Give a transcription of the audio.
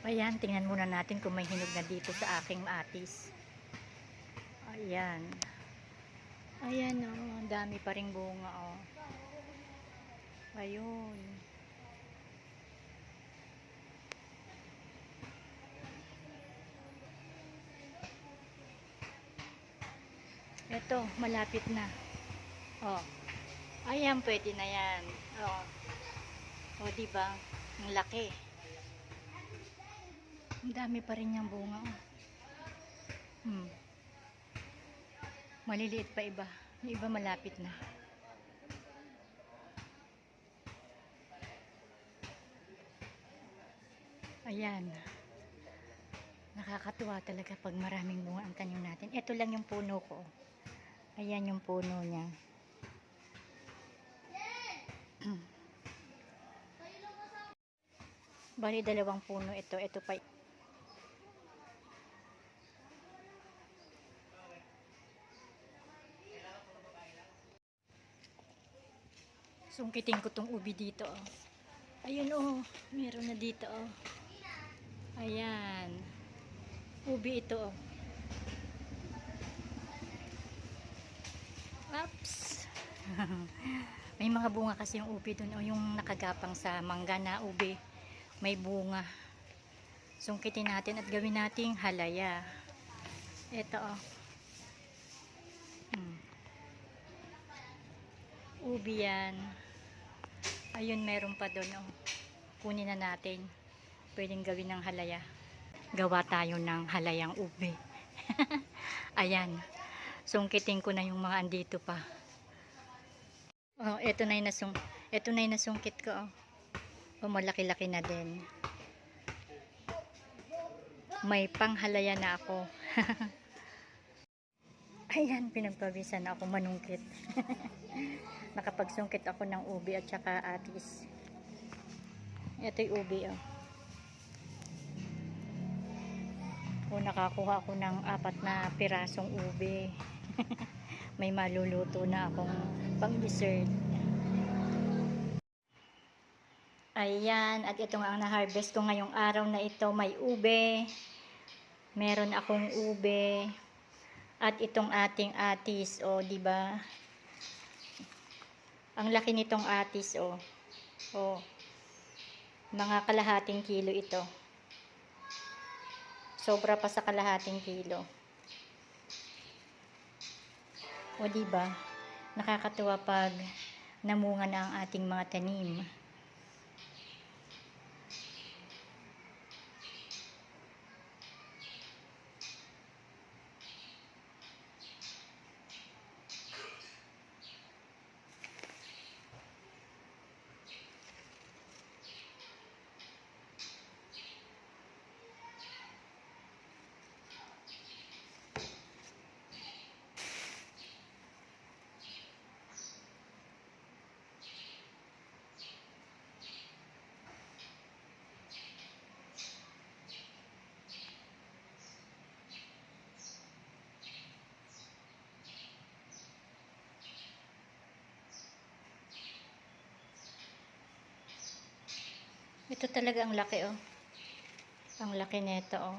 Ayan, tingnan muna natin kung may hinog na dito sa aking atis. Ayan. Ayan oh, dami pa ring bunga oh. Ayun. Ito, malapit na. Oh. Ayan, pwede na yan. Oh. Oh, di ba? Ang laki. Ang dami pa rin yung bunga oh. Maliliit pa iba. Yung iba malapit na. Ayan. Nakakatuwa talaga pag maraming bunga ang tanim natin. Ito lang yung puno ko. Ayan yung puno niya. Bali, dalawang puno ito. Ito pa. Sungkitin ko tong ubi dito oh. Ayun oh, meron na dito oh. Ayan. Ubi ito oh. Oops. May mga bunga kasi yung ubi dun oh, yung nakagapang sa mangga na ubi. May bunga. Sungkitin natin at gawin nating halaya. Ito oh. Ubi yan. Ayun, meron pa doon oh. Kunin na natin. Pwedeng gawin ng halaya. Gawa tayo ng halayang ubi. Ayan. Sungkitin ko na yung mga andito pa. Oh, ito na yung nasungkit ko oh. Oh, malaki-laki na din. May panghalaya na ako. Ayan, pinagpawisan na ako manungkit. Nakapagsungkit ako ng ubi at saka atis. Ito yung ubi oh. O, nakakuha ako ng 4 na pirasong ubi. May maluluto na akong pang dessert. Ayan, at ito nga ang na-harvest ko ngayong araw na ito. May ube. Meron akong ube. At itong ating atis, o, di ba? Ang laki nitong atis, o. O, mga kalahating kilo ito. Sobra pa sa kalahating kilo. O, di ba? Nakakatuwa pag namunga na ang ating mga tanim. Ito talaga ang laki, oh. Ang laki nito, oh.